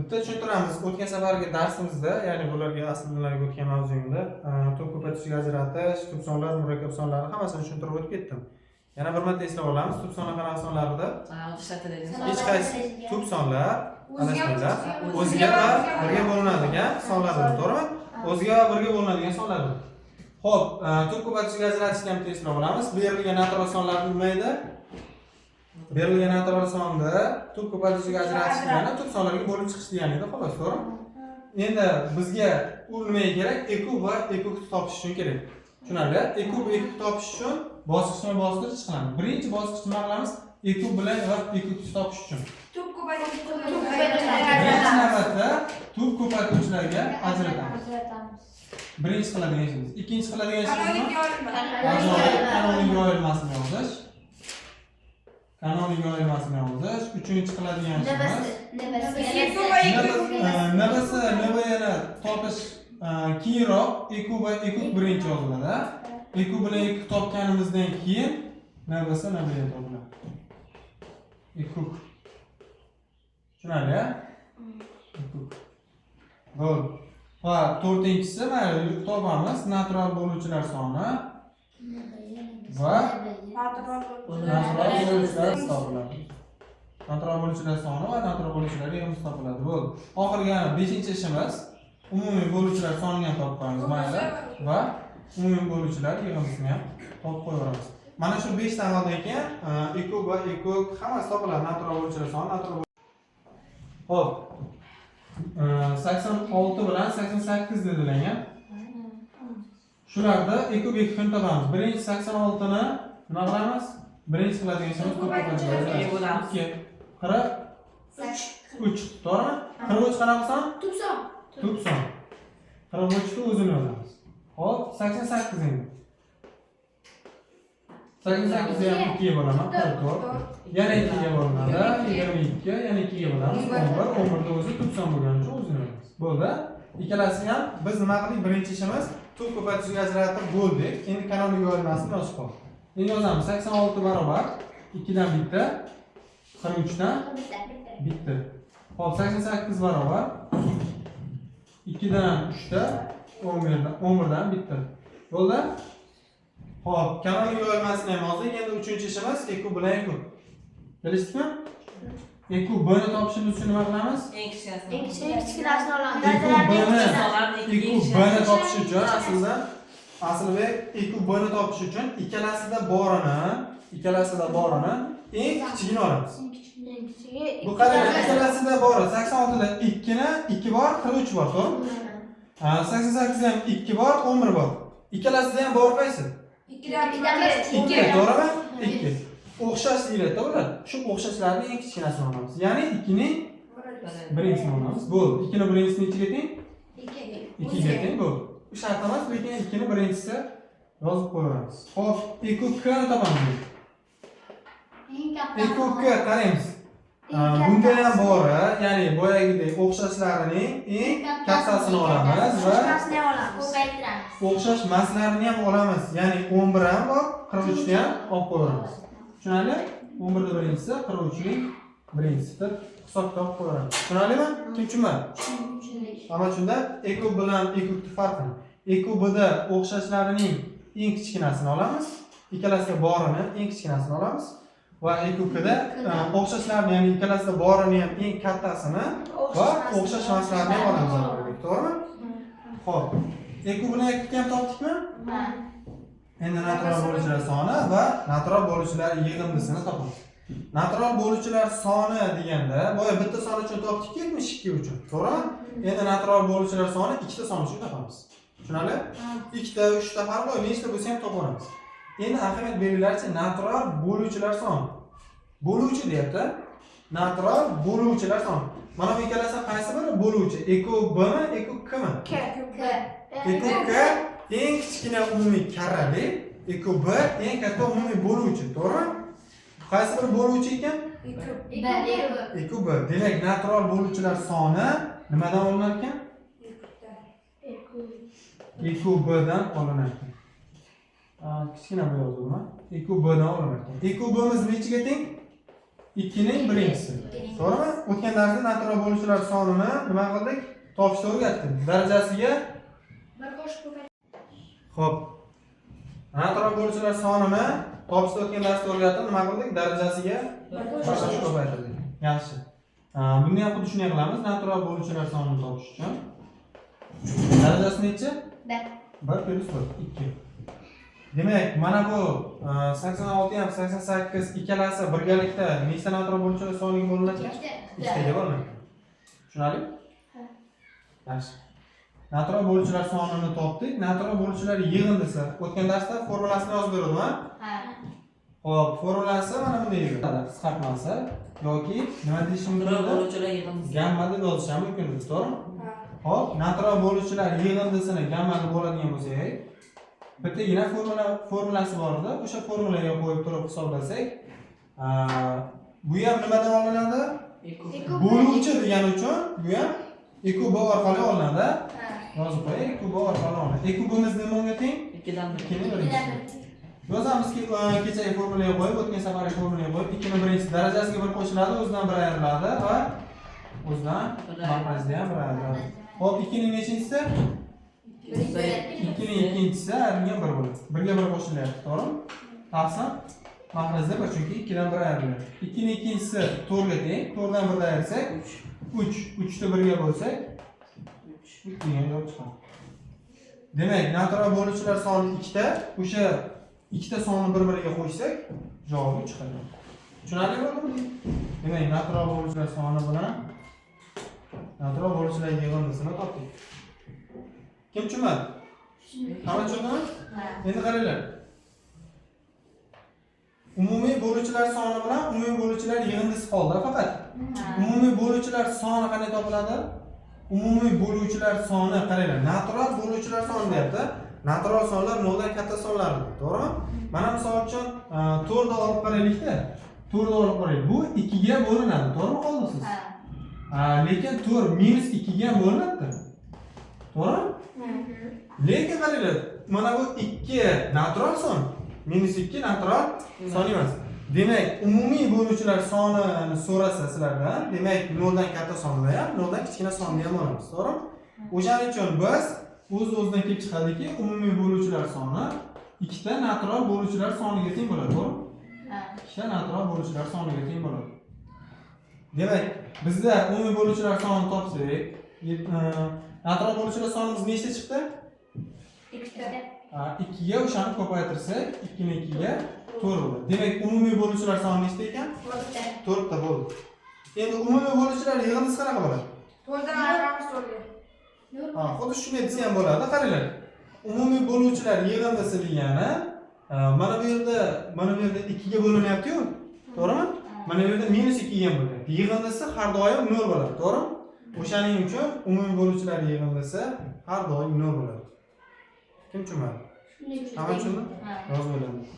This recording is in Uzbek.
Bitta tushuntiramiz. O'tgan safargi darsimizda, ya'ni bularga aslilarga o'tgan mavzuyimda to'p ko'paytirishga ajratish, tub sonlar, murakkab sonlarni hammasini tushuntirib o'tib ketdim. Yana bir marta eslab olamiz. Tub sonlar qanaqa sonlarida? Hech qaysi tub sonlar adashmaylar. O'ziga va birga bo'linadigan sonlardir, to'g'rimi? O'ziga va birga bo'linadigan sonlardir. Xo'p, tub ko'paytirishga ajratishni ham eslab olamiz. Berilgan natural sonlar nima edi? Berilgan natural sonda tub ko'paytirishga ajratish degani tub sonlarga bo'lib chiqish degani edi, xolos, to'g'rimi? Endi bizga u nimaga kerak? E kub va E kubni topish uchun kerak. Tushunarli? E kub E kubni topish uchun bosqichma-bosqich ish qilamiz. Birinchi bosqich nima qilamiz? E kub bilan va E kubni topish uchun. Tub ko'paytirishlarga Birinchi navbatda tub ko'paytirishlarga ajratamiz. Birinchi qiladigan ishimiz. Ikkinchi qiladigan ishimiz kanoniy yo'lmasini yozish. Kanoniy yo'lmasini yozish. Uchinchi qiladigan ishimiz nabasini topish keyinroq E kub va E kub birinchi yoziladi. E kub bilan E kub topganimizdan keyin nabasi nabaga topiladi. E kub. Tushunarli? E kub. Bo'ldi. Va to'rtinchisi mayli topamiz. Natural bo'luvchilar soni va natural bo'luvchilar topiladi. Natural bo'luvchilar soni va natural bo'luvchilar yig'indisi topiladi. Bo'ldi. Oxirgi 5-chi ishimiz umumiy bo'luvchilar sonini ham topib qo'yamiz, mayli, va umumiy bo'luvchilar yig'indisini ham topib qo'yaveramiz. Mana shu 5 ta amaldan keyin E kub va E kub hammasi topiladi. Natural bo'luvchilar soni, natural. Xo'p. 86 bilan 88 dedilar. Shularda E kub E kubni topamiz. Birinchi 86 ni nima qilamiz? Birinchi qiladigan ishimiz ko'paytirishlar. 2 43, to'g'rimi? 43 qanaqa son? tub son. Tub son. 43 ni o'zini yozamiz. Xo'p, 88 endi. 88 ni ham 2 ga bo'laman, 44. Yana 2 ga bo'linadi, 22, yana 2 ga bo'lamiz. 11, 11 da o'zi tub son bo'lgani uchun o'zini yozamiz. Bo'ldi. Ikkalasini ham biz nima qildik? Birinchi ishimiz tub ko'paytirishga ajratib bo'ldik. Endi kanoniy yo'lmasini yozib qoldik. Endi yozamiz 86 barobar 2 dan bitta, 43 dan bitta. Xo'p, 88 barobar 2 dan 3 ta, 11 dan bitta. Bo'ldi? Xo'p, kanoniy yo'lmasini ham yozdik. Endi 3-chi ishimiz E kub bilan E kub. Bilasizmi? E kub b-ni topishimiz uchun nima qilamiz? Eng kichkinasini olamiz. E kub b-ni topish uchun aslida E kub b-ni topish uchun ikkalasida borini eng kichigini olamiz. Bu qarang, ikkalasida bori 86 da 2 ni 2 bor, 43 bor, to'g'rimi? 88 da ham 2 bor, 11 bor. Ikkalasida ham bor qaysi? 2 dan 1, to'g'rimi? 2. O'xshash deyiladi ular. Shu o'xshashlarning eng kichkinasini olamiz. Ya'ni 2 ning birinchisini olamiz. Bo'ldi. 2 ning birinchisi nechiga teng? 2 ga teng bo'ldi. Bu shart emas, lekin 2 ning birinchisi yozib qo'yamiz. Xo'p, E kub k ni topamiz. E kub k qaraymiz. Bunda ham bori, ya'ni boyagidek o'xshashlarining eng kattasini olamiz va o'xshash maslarini ham olamiz. Ya'ni 11 ham bor, 43 ni ham olib qo'yamiz. Tushunarli? 11 da birinchisi, 43 ning birinchisi deb hisobga olib qo'yamiz. Tushunarlimi? Kim tushunmadi? Mana shunda E kub bilan E kubning farqini. E kubida o'xshashlarining eng kichkinasini olamiz. Ikkalasida borini eng kichkinasini olamiz. Va E kubda o'xshashlarni, ya'ni ikkalasida borini ham eng kattasini va o'xshash maslarini ham olamiz. To'g'rimi? Xo'p. E kub bilan E kubni ham topdikmi? Endi natural bo'luvchilar soni va natural bo'luvchilar yig'indisini topamiz. Natural bo'luvchilar soni deganda, boya bitta son uchun topdik, 72 uchun, to'g'rimi? Endi natural bo'luvchilar soni ikkita son uchun topamiz. Tushunarli? 2 ta, 3 ta har doim nechta bo'lsa ham topa olamiz. Endi ahamiyat beringlarchi, natural bo'luvchilar soni. Bo'luvchi deyapti. Natural bo'luvchilar soni. Mana bu ikkalasi qaysi biri bo'luvchi? E kub b-mi, E kub k-mi? E kub k eng kichkina umumiy karrali, E kub b eng katta umumiy bo'luvchi, to'g'rimi? Qaysi biri bo'luvchi ekan? E kub b. Demak, natural bo'luvchilar soni nimadan olinar ekan? E kub b dan olinar ekan. Kichkina bu yozuvmi? E kub b dan olinar ekan. E kub b'miz nechiga teng? 2 ning birinchisi. To'g'rimi? O'tgan darsda natural bo'luvchilar sonini nima qildik? Topishni o'rgatdik. Darajasiga bir qo'shib ko'paytir. Xo'p. Natural bo'luvchilar sonini topishni o'tgan darsda o'rgatib, nima qildik? Darajasiga bir qo'shib ko'paytirdik. Yaxshi. Buni ham xuddi shunday qilamiz. Natural bo'luvchilar sonini topish uchun darajasi necha? 1 plus 1 2. Demak, mana bu 86 ham 88 ikkalasi birgalikda nechta natural bo'luvchilar soniga bo'linadi? Ikkitaga bo'linadi. Tushunarli? Ha. Yaxshi. Natural bo'luvchilar sonini topdik. Natural bo'luvchilar yig'indisi. O'tgan darsda formulasini yozib berdim, ha? Ha. Xo'p, formulasi mana bunday yoziladi. Qisqartmasi yoki nima deyishim natural bo'luvchilar yig'indisi. Gamma deb yozish ham mumkin, to'g'rimi? Ha. Xo'p, natural bo'luvchilar yig'indisini gamma deb bo'ladigan bo'lsak, bittagina formulasi bor edi. O'sha formulaga qo'yib turib hisoblasak, bu ham nimadan olinadi? Bo'luvchi degani uchun bu ham e kubi orqali olinadi. Yozib qo'ying, e kubi orqali olinadi. E kubimiz nimaga teng? 2 dan 1. Yozamizki, kechagi formulaga qo'yib, o'tgan safargi formulaga qo'yib, 2 ning birinchisi darajasiga 1 qo'shiladi, o'zidan 1 ayriladi va o'zidan markazida ham 1 ayriladi. Xo'p, 2 ning nechinchisi? 2 ning ikkinchisi ayrilgan 1 bo'ladi. 1 ga 1 qo'shilyapti, to'g'rimi? Taqsim markazda 1 chunki 2 dan 1 ayriladi. 2 ning ikkinchisi 4 ga teng, 4 dan 1 ayirsak 3, 3 ni 1 ga bo'lsak 3 degan javob chiqadi. Demak, natural bo'luvchilar soni 2 ta, o'sha 2 ta sonni bir-biriga qo'shsak javobi chiqadi. Tushunarli bo'ldimi? Demak, natural bo'luvchilar soni bilan natural bo'luvchilar yig'indisini topdik. Kim tushunmadi? Hamma tushundimi? Endi qaranglar. Umumiy bo'luvchilar soni bilan umumiy bo'luvchilar yig'indisi qoldi faqat. Umumiy bo'luvchilar soni qanday topiladi? Umumiy bo'luvchilar soni qaranglar. Natural bo'luvchilar soni deyapti. Natural sonlar 0 dan katta sonlardir, to'g'rimi? Mana misol uchun 4 ni olib qaraylik-da. 4 ni olib qaraylik. Bu 2 ga bo'linadi, to'g'rimi qoldingiz? Lekin 4 minus 2 ga ham bo'linadi. To'g'rimi? Lekin qaranglar, mana bu 2 natural son, minus 2 natural son emas. Demak, umumiy bo'luvchilar sonini so'rasa sizlardan, demak 0 dan katta sonni ham, 0 dan kichkina sonni ham olamiz, to'g'rimi? O'shaning uchun biz o'z-o'zidan kelib chiqadiki, umumiy bo'luvchilar soni 2 ta natural bo'luvchilar soniga teng bo'ladi, to'g'rimi? Ha. 2 ta natural bo'luvchilar soniga teng bo'ladi. Demak, bizda umumiy bo'luvchilar sonini topsak, natural bo'luvchilar sonimiz nechta chiqdi? 2 ta. 2 ga o'shani ko'paytirsak, 2 ni 2 ga 4 bo'ladi. Demak, umumiy bo'luvchilar soni nechta ekan? 4 ta. 4 ta bo'ldi. Endi umumiy bo'luvchilar yig'indisi qanaqa bo'ladi? 4 dan ayiramiz 4 ga. Xuddi shunday desa ham bo'ladi. Qaranglar. Umumiy bo'luvchilar yig'indisi degani mana bu yerda 2 ga bo'linyapti-ku. To'g'rimi? Mana bu yerda minus 2 ga ham bo'lyapti. Yig'indisi har doim 0 bo'ladi, to'g'rimi? O'shaning uchun umumiy bo'luvchilar yig'indisi har doim 0 bo'ladi. Kim tushunmadi? Hamma tushundimi? Yozib olamiz.